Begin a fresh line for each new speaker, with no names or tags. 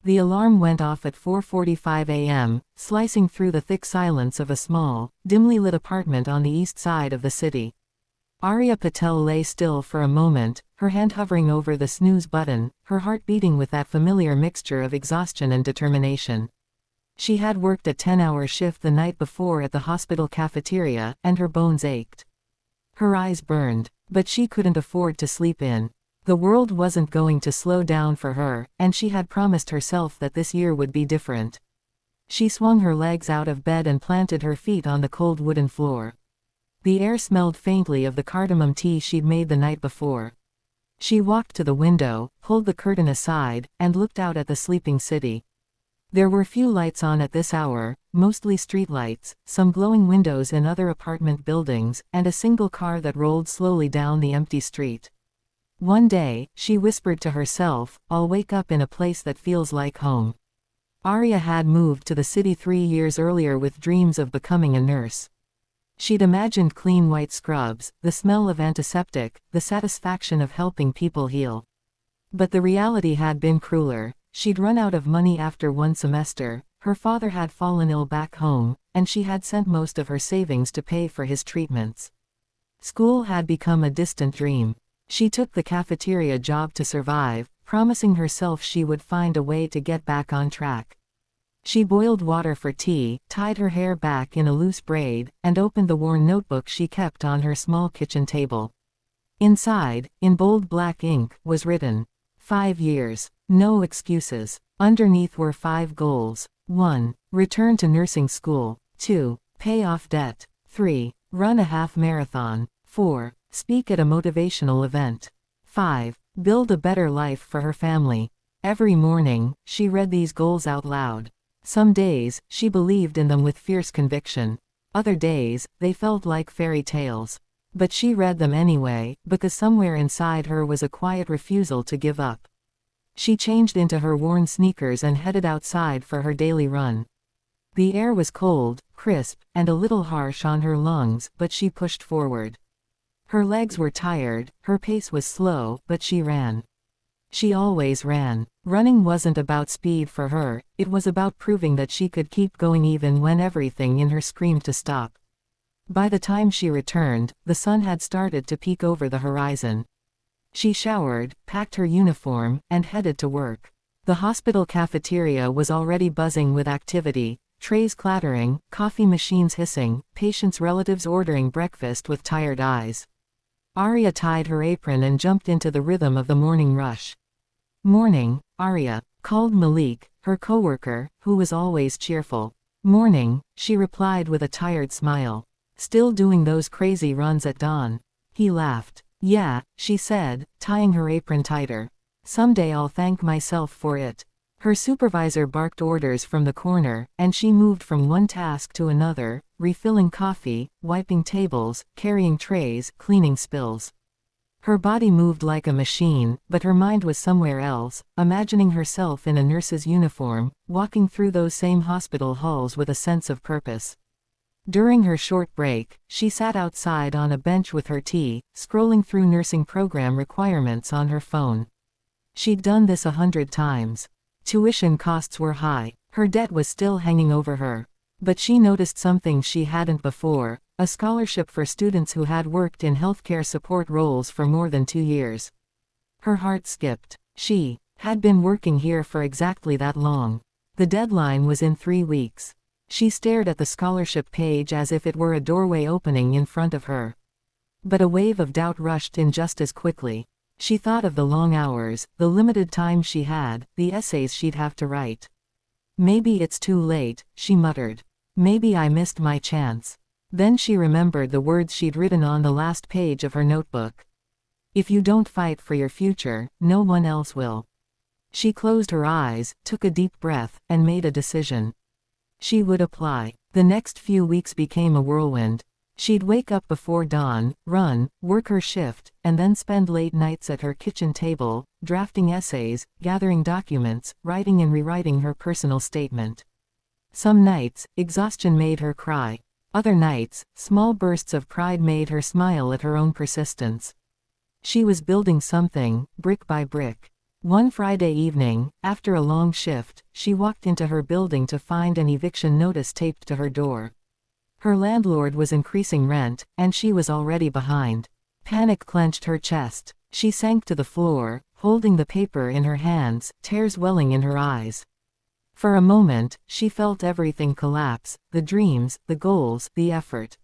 The alarm went off at 4:45 a.m., slicing through the thick silence of a small, dimly lit apartment on the east side of the city. Aria Patel lay still for a moment, her hand hovering over the snooze button, her heart beating with that familiar mixture of exhaustion and determination. She had worked a 10-hour shift the night before at the hospital cafeteria, and her bones ached. Her eyes burned, but she couldn't afford to sleep in. The world wasn't going to slow down for her, and she had promised herself that this year would be different. She swung her legs out of bed and planted her feet on the cold wooden floor. The air smelled faintly of the cardamom tea she'd made the night before. She walked to the window, pulled the curtain aside, and looked out at the sleeping city. There were few lights on at this hour, mostly streetlights, some glowing windows in other apartment buildings, and a single car that rolled slowly down the empty street. One day, she whispered to herself, "I'll wake up in a place that feels like home." Aria had moved to the city 3 years earlier with dreams of becoming a nurse. She'd imagined clean white scrubs, the smell of antiseptic, the satisfaction of helping people heal. But the reality had been crueler. She'd run out of money after one semester, her father had fallen ill back home, and she had sent most of her savings to pay for his treatments. School had become a distant dream. She took the cafeteria job to survive, promising herself she would find a way to get back on track. She boiled water for tea, tied her hair back in a loose braid, and opened the worn notebook she kept on her small kitchen table. Inside, in bold black ink, was written, 5 years. No excuses. Underneath were 5 goals. 1. Return to nursing school. 2. Pay off debt. 3. Run a half marathon. 4. Speak at a motivational event. 5. Build a better life for her family. Every morning, she read these goals out loud. Some days, she believed in them with fierce conviction. Other days, they felt like fairy tales. But she read them anyway, because somewhere inside her was a quiet refusal to give up. She changed into her worn sneakers and headed outside for her daily run. The air was cold, crisp, and a little harsh on her lungs, but she pushed forward. Her legs were tired, her pace was slow, but she ran. She always ran. Running wasn't about speed for her, it was about proving that she could keep going even when everything in her screamed to stop. By the time she returned, the sun had started to peek over the horizon. She showered, packed her uniform, and headed to work. The hospital cafeteria was already buzzing with activity, trays clattering, coffee machines hissing, patients' relatives ordering breakfast with tired eyes. Aria tied her apron and jumped into the rhythm of the morning rush. "Morning, Aria," called Malik, her coworker, who was always cheerful. "Morning," she replied with a tired smile. "Still doing those crazy runs at dawn?" He laughed. "Yeah," she said, tying her apron tighter. "Someday I'll thank myself for it." Her supervisor barked orders from the corner, and she moved from one task to another, refilling coffee, wiping tables, carrying trays, cleaning spills. Her body moved like a machine, but her mind was somewhere else, imagining herself in a nurse's uniform, walking through those same hospital halls with a sense of purpose. During her short break, she sat outside on a bench with her tea, scrolling through nursing program requirements on her phone. She'd done this 100 times. Tuition costs were high. Her debt was still hanging over her. But she noticed something she hadn't before, a scholarship for students who had worked in healthcare support roles for more than 2 years. Her heart skipped. She had been working here for exactly that long. The deadline was in 3 weeks. She stared at the scholarship page as if it were a doorway opening in front of her. But a wave of doubt rushed in just as quickly. She thought of the long hours, the limited time she had, the essays she'd have to write. "Maybe it's too late," she muttered. "Maybe I missed my chance." Then she remembered the words she'd written on the last page of her notebook. "If you don't fight for your future, no one else will." She closed her eyes, took a deep breath, and made a decision. She would apply. The next few weeks became a whirlwind. She'd wake up before dawn, run, work her shift, and then spend late nights at her kitchen table, drafting essays, gathering documents, writing and rewriting her personal statement. Some nights, exhaustion made her cry. Other nights, small bursts of pride made her smile at her own persistence. She was building something, brick by brick. One Friday evening, after a long shift, she walked into her building to find an eviction notice taped to her door. Her landlord was increasing rent, and she was already behind. Panic clenched her chest. She sank to the floor, holding the paper in her hands, tears welling in her eyes. For a moment, she felt everything collapse: the dreams, the goals, the effort.